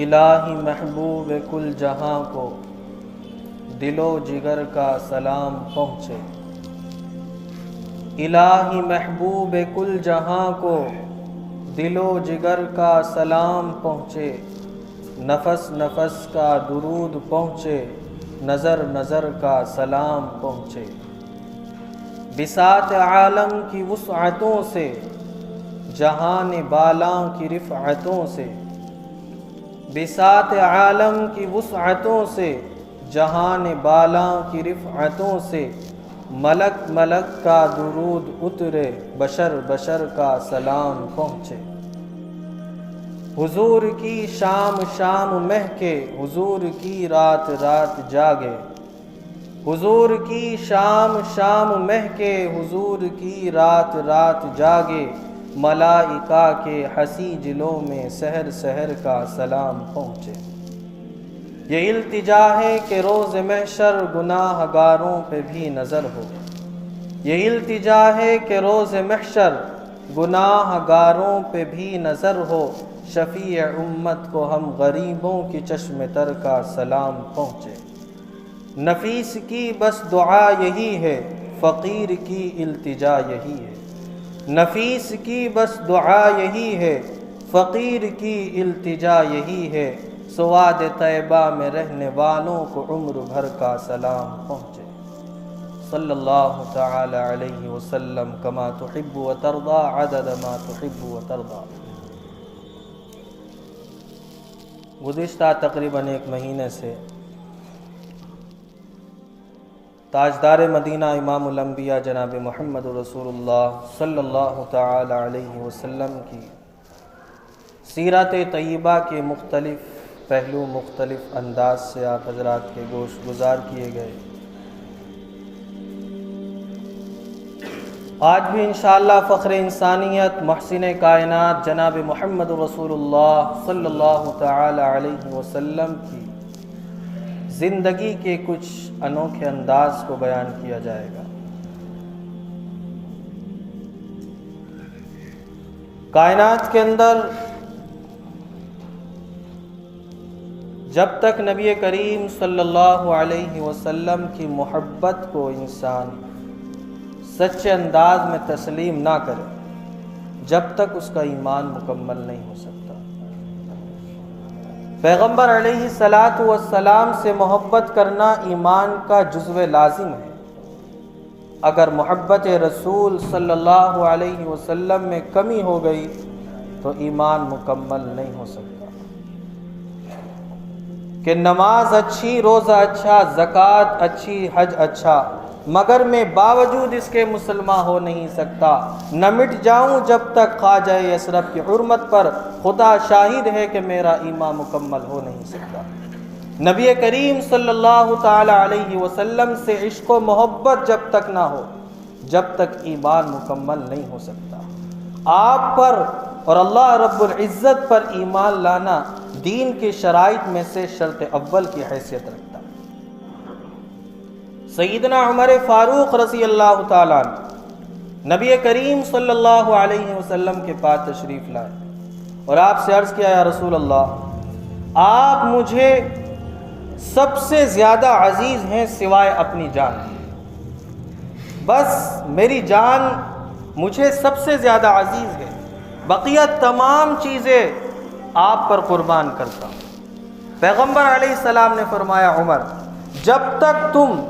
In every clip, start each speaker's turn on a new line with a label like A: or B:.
A: الہی محبوب کل جہاں کو دل و جگر کا سلام پہنچے۔ الہی محبوب کل جہاں کو دل و جگر کا سلام پہنچے، نفس نفس کا درود پہنچے، نظر نظر کا سلام پہنچے۔ بساط عالم کی وسعتوں سے، جہان بالاں کی رفعتوں سے، بساط عالم کی وسعتوں سے، جہان بالاں کی رفعتوں سے، ملک ملک کا درود اترے، بشر بشر کا سلام پہنچے۔ حضور کی شام شام مہکے، حضور کی رات رات جاگے، حضور کی شام شام مہکے، حضور کی رات رات جاگے، ملائکہ کے حسی جلوں میں سحر سحر کا سلام پہنچے۔ یہ التجا ہے کہ روز محشر گناہ گاروں پہ بھی نظر ہو، یہ التجا ہے کہ روز محشر گناہ گاروں پہ بھی نظر ہو، شفیع امت کو ہم غریبوں کی چشم تر کا سلام پہنچے۔ نفیس کی بس دعا یہی ہے، فقیر کی التجا یہی ہے، نفیس کی بس دعا یہی ہے، فقیر کی التجا یہی ہے، سواد طیبہ میں رہنے والوں کو عمر بھر کا سلام پہنچے۔ صلی اللہ تعالی علیہ وسلم کما تحب و ترضى عدد ما تحب و ترضى۔ گزشتہ تقریباً ایک مہینے سے تاجدار مدینہ امام الانبیاء جناب محمد رسول اللہ صلی اللہ تعالی علیہ وسلم کی سیرت طیبہ کے مختلف پہلو مختلف انداز سے آپ حضرات کے گوش گزار کیے گئے۔ آج بھی انشاءاللہ فخر انسانیت محسن کائنات جناب محمد رسول اللہ صلی اللہ تعالی علیہ وسلم کی زندگی کے کچھ انوکھے انداز کو بیان کیا جائے گا۔ کائنات کے اندر جب تک نبی کریم صلی اللہ علیہ وسلم کی محبت کو انسان سچے انداز میں تسلیم نہ کرے، جب تک اس کا ایمان مکمل نہیں ہو سکتا۔ پیغمبر علیہ الصلاۃ والسلام سے محبت کرنا ایمان کا جزو لازم ہے۔ اگر محبت رسول صلی اللہ علیہ وسلم میں کمی ہو گئی تو ایمان مکمل نہیں ہو سکتا۔ کہ نماز اچھی، روزہ اچھا، زکوٰۃ اچھی، حج اچھا، مگر میں باوجود اس کے مسلمان ہو نہیں سکتا، نہ مٹ جاؤں جب تک خواجہ اشرف کی حرمت پر خدا شاہد ہے کہ میرا ایمان مکمل ہو نہیں سکتا۔ نبی کریم صلی اللہ تعالی علیہ وسلم سے عشق و محبت جب تک نہ ہو، جب تک ایمان مکمل نہیں ہو سکتا۔ آپ پر اور اللہ رب العزت پر ایمان لانا دین کی شرائط میں سے شرط اول کی حیثیت رکھتا ہے۔ سیدنا عمر فاروق رضی اللہ تعالیٰ عنہ نبی کریم صلی اللہ علیہ وسلم کے پاس تشریف لائے اور آپ سے عرض کیا، یا رسول اللہ، آپ مجھے سب سے زیادہ عزیز ہیں سوائے اپنی جان، بس میری جان مجھے سب سے زیادہ عزیز ہے، بقیہ تمام چیزیں آپ پر قربان کرتا ہوں۔ پیغمبر علیہ السلام نے فرمایا، عمر، جب تک تم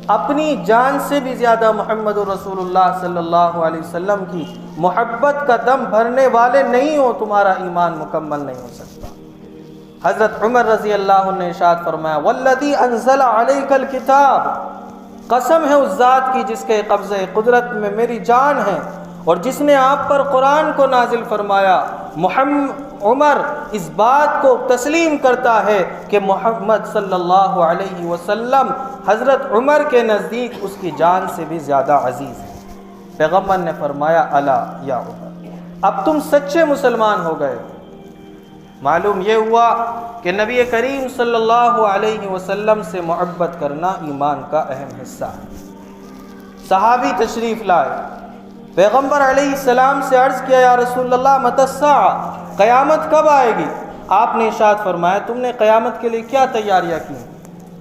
A: اپنی جان سے بھی زیادہ محمد رسول اللہ صلی اللہ علیہ وسلم کی محبت کا دم بھرنے والے نہیں ہو، تمہارا ایمان مکمل نہیں ہو سکتا۔ حضرت عمر رضی اللہ عنہ نے ارشاد فرمایا، والذی انزل علیک الکتاب، قسم ہے اس ذات کی جس کے قبضہ قدرت میں میری جان ہے اور جس نے آپ پر قرآن کو نازل فرمایا، عمر اس بات کو تسلیم کرتا ہے کہ محمد صلی اللہ علیہ وسلم حضرت عمر کے نزدیک اس کی جان سے بھی زیادہ عزیز ہے۔ پیغمبر نے فرمایا، الا یا عمر، اب تم سچے مسلمان ہو گئے۔ معلوم یہ ہوا کہ نبی کریم صلی اللہ علیہ وسلم سے محبت کرنا ایمان کا اہم حصہ ہے۔ صحابی تشریف لائے، پیغمبر علیہ السلام سے عرض کیا، یا رسول اللہ، متی الساعہ، قیامت کب آئے گی؟ آپ نے ارشاد فرمایا تم نے قیامت کے لیے کیا تیاریاں کی؟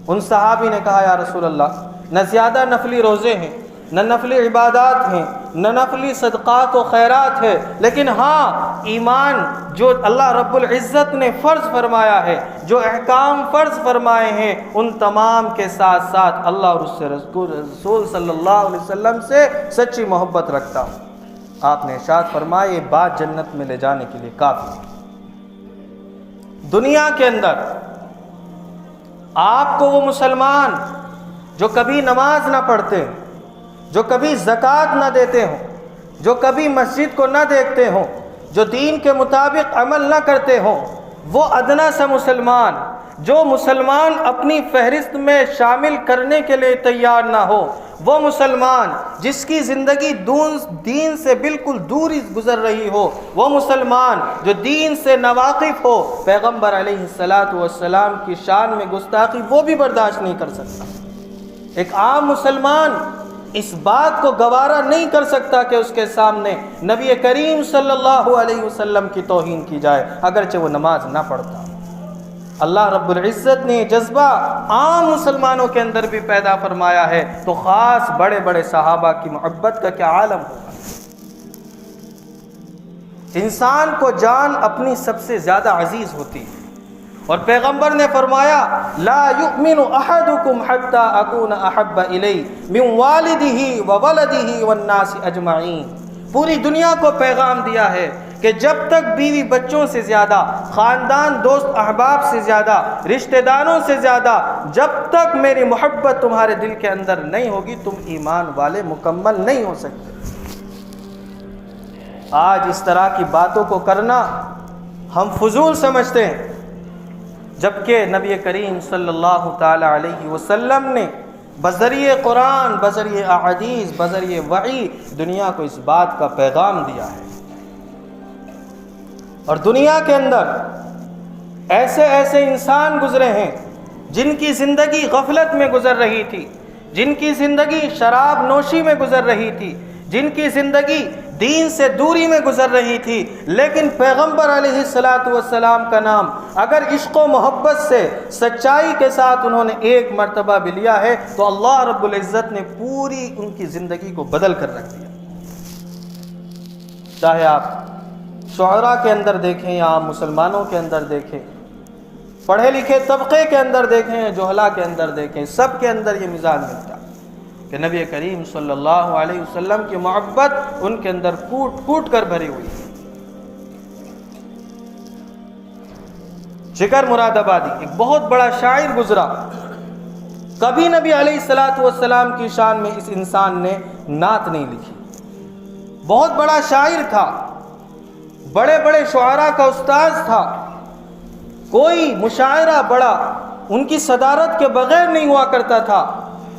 A: ان صحابی نے کہا یا رسول اللہ نہ زیادہ نفلی روزے ہیں، نہ نفلی عبادات ہیں، نہ نفلی صدقات و خیرات ہے، لیکن ہاں ایمان جو اللہ رب العزت نے فرض فرمایا ہے، جو احکام فرض فرمائے ہیں، ان تمام کے ساتھ ساتھ اللہ اور اس سے رسول صلی اللہ علیہ وسلم سے سچی محبت رکھتا ہوں۔ آپ نے ارشاد فرمایا یہ بات جنت میں لے جانے کے لیے کافی ہے۔ دنیا کے اندر آپ کو وہ مسلمان جو کبھی نماز نہ پڑھتے، جو کبھی زکوٰۃ نہ دیتے ہوں، جو کبھی مسجد کو نہ دیکھتے ہوں، جو دین کے مطابق عمل نہ کرتے ہوں، وہ ادنا سا مسلمان، جو مسلمان اپنی فہرست میں شامل کرنے کے لیے تیار نہ ہو، وہ مسلمان جس کی زندگی دین سے بالکل دوری گزر رہی ہو، وہ مسلمان جو دین سے ناواقف ہو، پیغمبر علیہ السلام کی شان میں گستاخی وہ بھی برداشت نہیں کر سکتا۔ ایک عام مسلمان اس بات کو گوارا نہیں کر سکتا کہ اس کے سامنے نبی کریم صلی اللہ علیہ وسلم کی توہین کی جائے، اگرچہ وہ نماز نہ پڑھتا۔ اللہ رب العزت نے جذبہ عام مسلمانوں کے اندر بھی پیدا فرمایا ہے، تو خاص بڑے بڑے صحابہ کی محبت کا کیا عالم ہوگا۔ انسان کو جان اپنی سب سے زیادہ عزیز ہوتی ہے، اور پیغمبر نے فرمایا لا یؤمن احدکم حتی اکون احب الی من والدہ وولدہ والناس اجمعین۔ پوری دنیا کو پیغام دیا ہے کہ جب تک بیوی بچوں سے زیادہ، خاندان دوست احباب سے زیادہ، رشتہ داروں سے زیادہ جب تک میری محبت تمہارے دل کے اندر نہیں ہوگی، تم ایمان والے مکمل نہیں ہو سکتے۔ آج اس طرح کی باتوں کو کرنا ہم فضول سمجھتے ہیں، جبکہ نبی کریم صلی اللہ تعالی علیہ وسلم نے بذریعہ قرآن، بذریعہ احادیث، بذریعہ وحی دنیا کو اس بات کا پیغام دیا ہے۔ اور دنیا کے اندر ایسے ایسے انسان گزرے ہیں جن کی زندگی غفلت میں گزر رہی تھی، جن کی زندگی شراب نوشی میں گزر رہی تھی، جن کی زندگی دین سے دوری میں گزر رہی تھی، لیکن پیغمبر علیہ السلام کا نام اگر عشق و محبت سے سچائی کے ساتھ انہوں نے ایک مرتبہ بھی لیا ہے تو اللہ رب العزت نے پوری ان کی زندگی کو بدل کر رکھ دیا۔ چاہے آپ شعراء کے اندر دیکھیں یا عام مسلمانوں کے اندر دیکھیں، پڑھے لکھے طبقے کے اندر دیکھیں یا جہلا کے اندر دیکھیں، سب کے اندر یہ مزاج ملتا ہے کہ نبی کریم صلی اللہ علیہ وسلم کی محبت ان کے اندر کوٹ کوٹ کر بھری ہوئی ہے۔ جگر مراد آبادی ایک بہت بڑا شاعر گزرا، کبھی نبی علیہ السلام کی شان میں اس انسان نے نعت نہیں لکھی۔ بہت بڑا شاعر تھا، بڑے بڑے شعراء کا استاذ تھا، کوئی مشاعرہ بڑا ان کی صدارت کے بغیر نہیں ہوا کرتا تھا۔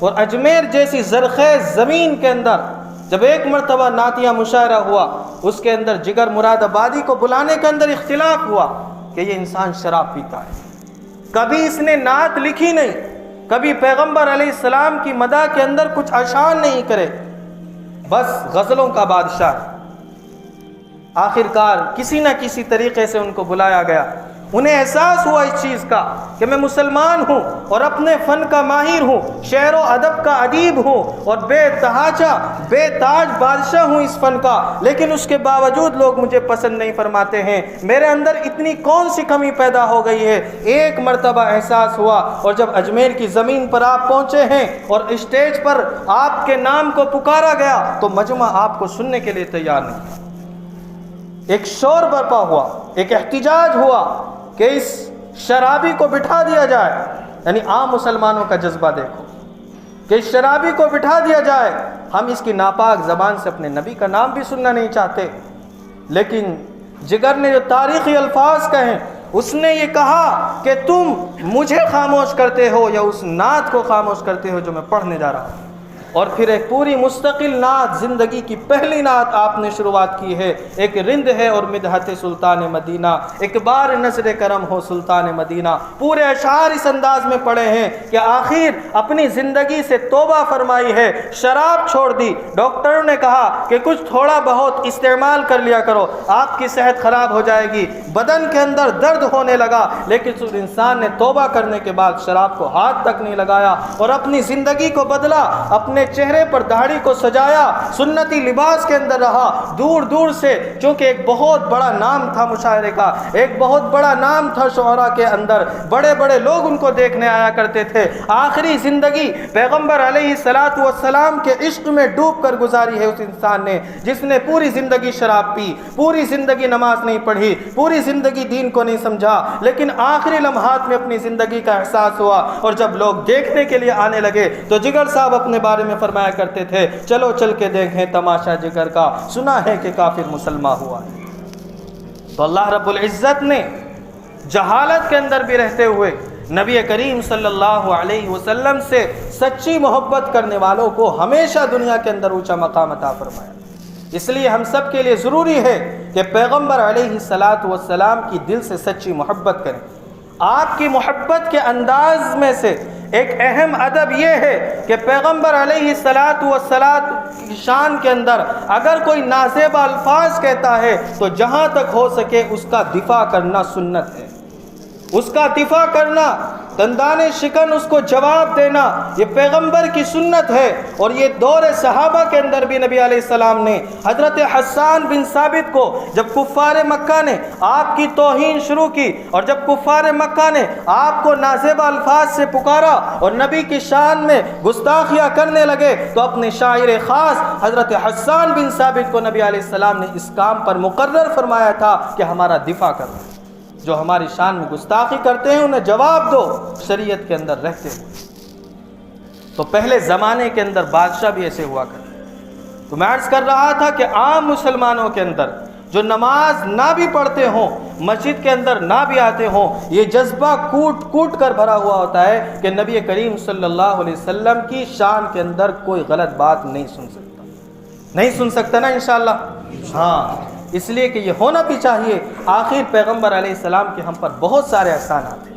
A: اور اجمیر جیسی زرخیز زمین کے اندر جب ایک مرتبہ نعتیہ مشاعرہ ہوا، اس کے اندر جگر مراد آبادی کو بلانے کے اندر اختلاف ہوا کہ یہ انسان شراب پیتا ہے۔ کبھی اس نے نعت لکھی نہیں، کبھی پیغمبر علیہ السلام کی مدح کے اندر کچھ اشعار نہیں کرے، بس غزلوں کا بادشاہ ہے۔ آخرکار کسی نہ کسی طریقے سے ان کو بلایا گیا، انہیں احساس ہوا اس چیز کا کہ میں مسلمان ہوں اور اپنے فن کا ماہر ہوں، شعر و ادب کا ادیب ہوں اور بے تحاشا بے تاج بادشاہ ہوں اس فن کا، لیکن اس کے باوجود لوگ مجھے پسند نہیں فرماتے ہیں، میرے اندر اتنی کون سی کمی پیدا ہو گئی ہے۔ ایک مرتبہ احساس ہوا، اور جب اجمیر کی زمین پر آپ پہنچے ہیں اور اسٹیج پر آپ کے نام کو پکارا گیا تو مجمع آپ کو سننے کے لیے تیار نہیں تھا۔ ایک شور برپا ہوا، ایک احتجاج ہوا کہ اس شرابی کو بٹھا دیا جائے۔ یعنی عام مسلمانوں کا جذبہ دیکھو کہ اس شرابی کو بٹھا دیا جائے، ہم اس کی ناپاک زبان سے اپنے نبی کا نام بھی سننا نہیں چاہتے، لیکن جگر نے جو تاریخی الفاظ کہیں، اس نے یہ کہا کہ تم مجھے خاموش کرتے ہو یا اس نعت کو خاموش کرتے ہو جو میں پڑھنے جا رہا ہوں۔ اور پھر ایک پوری مستقل نعت، زندگی کی پہلی نعت آپ نے شروعات کی ہے، ایک رند ہے اور مدحت سلطان مدینہ، ایک بار نظر کرم ہو سلطان مدینہ۔ پورے اشعار اس انداز میں پڑھے ہیں کہ آخر اپنی زندگی سے توبہ فرمائی ہے، شراب چھوڑ دی، ڈاکٹروں نے کہا کہ کچھ تھوڑا بہت استعمال کر لیا کرو، آپ کی صحت خراب ہو جائے گی، بدن کے اندر درد ہونے لگا، لیکن اس انسان نے توبہ کرنے کے بعد شراب کو ہاتھ تک نہیں لگایا اور اپنی زندگی کو بدلا، اپنے چہرے پر داڑھی کو سجایا، سنتی لباس کے اندر رہا، دور دور سے، چونکہ ایک بہت بڑا نام تھا مشاعرے کا، ایک بہت بڑا نام تھا شعراء کے اندر، بڑے بڑے لوگ ان کو دیکھنے آیا کرتے تھے۔ آخری زندگی پیغمبر علیہ الصلوۃ والسلام کے عشق میں ڈوب کر گزاری ہے اس انسان نے، جس نے پوری زندگی شراب پی، پوری زندگی نماز نہیں پڑھی، پوری زندگی دین کو نہیں سمجھا، لیکن آخری لمحات میں اپنی زندگی کا احساس ہوا، اور جب لوگ دیکھنے کے لیے آنے لگے تو جگر صاحب اپنے بارے میں فرمایا کرتے تھے، چلو چل کے دیکھیں تماشا جگر کا، سنا ہے کہ کافر مسلمان ہوا ہے۔ تو اللہ رب العزت نے جہالت کے اندر بھی رہتے ہوئے نبی کریم صلی اللہ علیہ وسلم سے سچی محبت کرنے والوں کو ہمیشہ دنیا کے اندر اونچا مقام عطا فرمایا۔ اس لیے ہم سب کے لیے ضروری ہے کہ پیغمبر علیہ الصلوۃ والسلام کی دل سے سچی محبت کریں۔ آپ کی محبت کے انداز میں سے ایک اہم ادب یہ ہے کہ پیغمبر علیہ الصلوۃ والسلام کی شان کے اندر اگر کوئی نازیبا الفاظ کہتا ہے تو جہاں تک ہو سکے اس کا دفاع کرنا سنت ہے، اس کا دفاع کرنا، دندان شکن اس کو جواب دینا، یہ پیغمبر کی سنت ہے۔ اور یہ دور صحابہ کے اندر بھی نبی علیہ السلام نے حضرت حسان بن ثابت کو جب کفار مکہ نے آپ کی توہین شروع کی، اور جب کفار مکہ نے آپ کو نازیبا الفاظ سے پکارا اور نبی کی شان میں گستاخیاں کرنے لگے، تو اپنے شاعر خاص حضرت حسان بن ثابت کو نبی علیہ السلام نے اس کام پر مقرر فرمایا تھا کہ ہمارا دفاع کرو، جو ہماری شان میں گستاخی کرتے ہیں انہیں جواب دو شریعت کے اندر رہتے ہوئے۔ تو پہلے زمانے کے اندر بادشاہ بھی ایسے ہوا کرتے۔ تو میں عرض کر رہا تھا کہ عام مسلمانوں کے اندر جو نماز نہ بھی پڑھتے ہوں، مسجد کے اندر نہ بھی آتے ہوں، یہ جذبہ کوٹ کوٹ کر بھرا ہوا ہوتا ہے کہ نبی کریم صلی اللہ علیہ وسلم کی شان کے اندر کوئی غلط بات نہیں سن سکتا نا انشاءاللہ۔ ہاں، اس لیے کہ یہ ہونا بھی چاہیے۔ آخر پیغمبر علیہ السلام کے ہم پر بہت سارے احسانات ہیں،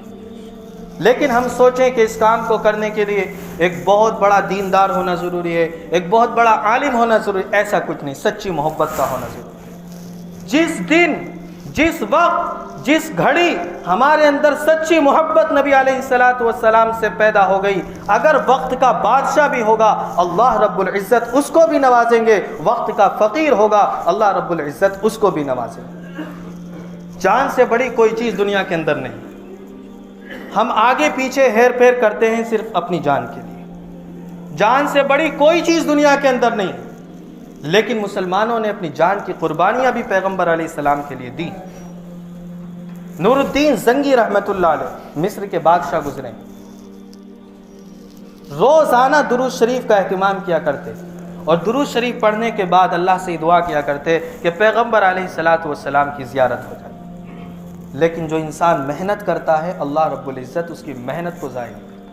A: لیکن ہم سوچیں کہ اس کام کو کرنے کے لیے ایک بہت بڑا دیندار ہونا ضروری ہے، ایک بہت بڑا عالم ہونا ضروری ہے، ایسا کچھ نہیں، سچی محبت کا ہونا ضروری ہے۔ جس دن، جس وقت، جس گھڑی ہمارے اندر سچی محبت نبی علیہ الصلوۃ والسلام سے پیدا ہو گئی، اگر وقت کا بادشاہ بھی ہوگا اللہ رب العزت اس کو بھی نوازیں گے، وقت کا فقیر ہوگا اللہ رب العزت اس کو بھی نوازیں گے۔ جان سے بڑی کوئی چیز دنیا کے اندر نہیں، ہم آگے پیچھے ہیر پھیر کرتے ہیں صرف اپنی جان کے لیے۔ جان سے بڑی کوئی چیز دنیا کے اندر نہیں، لیکن مسلمانوں نے اپنی جان کی قربانیاں بھی پیغمبر علیہ السلام کے لیے دی۔ نور الدین زنگی رحمۃ اللہ علیہ مصر کے بادشاہ گزرے، روزانہ درود شریف کا اہتمام کیا کرتے، اور درود شریف پڑھنے کے بعد اللہ سے دعا کیا کرتے کہ پیغمبر علیہ الصلوۃ والسلام کی زیارت ہو جائے۔ لیکن جو انسان محنت کرتا ہے اللہ رب العزت اس کی محنت کو ضائع نہیں کرتا۔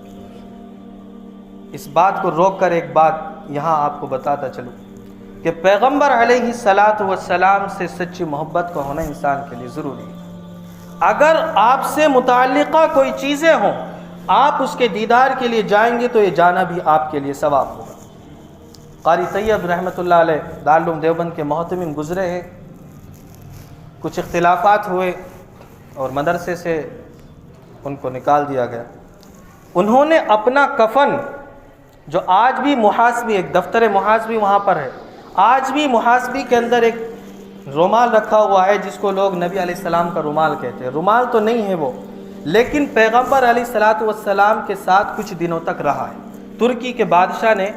A: اس بات کو روک کر ایک بات یہاں آپ کو بتاتا چلوں کہ پیغمبر علیہ الصلوۃ والسلام سے سچی محبت کا ہونا انسان کے لیے ضروری ہے۔ اگر آپ سے متعلقہ کوئی چیزیں ہوں، آپ اس کے دیدار کے لیے جائیں گے تو یہ جانا بھی آپ کے لیے ثواب ہوگا۔ قاری طیب رحمۃ اللہ علیہ دارالعلوم دیوبند کے محتمم گزرے ہیں، کچھ اختلافات ہوئے اور مدرسے سے ان کو نکال دیا گیا۔ انہوں نے اپنا کفن، جو آج بھی محاسبی، ایک دفتر محاسبی وہاں پر ہے، آج بھی محاسبی کے اندر ایک رومال رکھا ہوا ہے جس کو لوگ نبی علیہ السلام کا رومال کہتے ہیں۔ رومال تو نہیں ہے وہ، لیکن پیغمبر علیہ الصلوۃ والسلام کے ساتھ کچھ دنوں تک رہا ہے۔ ترکی کے بادشاہ نے،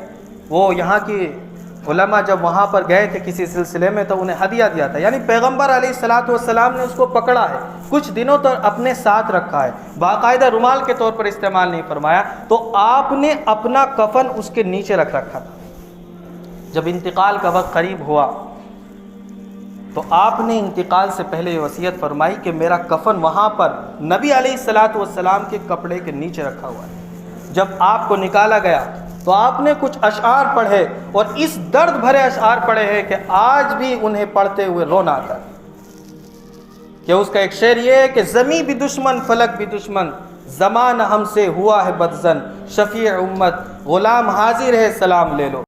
A: وہ یہاں کی علماء جب وہاں پر گئے تھے کسی سلسلے میں تو انہیں ہدیہ دیا تھا، یعنی پیغمبر علیہ الصلوۃ والسلام نے اس کو پکڑا ہے، کچھ دنوں تک اپنے ساتھ رکھا ہے، باقاعدہ رومال کے طور پر استعمال نہیں فرمایا۔ تو آپ نے اپنا کفن اس کے نیچے رکھ رکھا تھا۔ جب انتقال کا وقت قریب ہوا تو آپ نے انتقال سے پہلے یہ وصیت فرمائی کہ میرا کفن وہاں پر نبی علیہ الصلوۃ والسلام کے کپڑے کے نیچے رکھا ہوا ہے۔ جب آپ کو نکالا گیا تو تو آپ نے کچھ اشعار پڑھے اور اس درد بھرے اشعار پڑھے ہیں کہ آج بھی انہیں پڑھتے ہوئے رونا آتا ہے. کہ اس کا ایک شعر یہ ہے کہ زمیں بھی دشمن فلک بھی دشمن، زمانہ ہم سے ہوا ہے بدزن، شفیع امت غلام حاضر ہے سلام لے لو.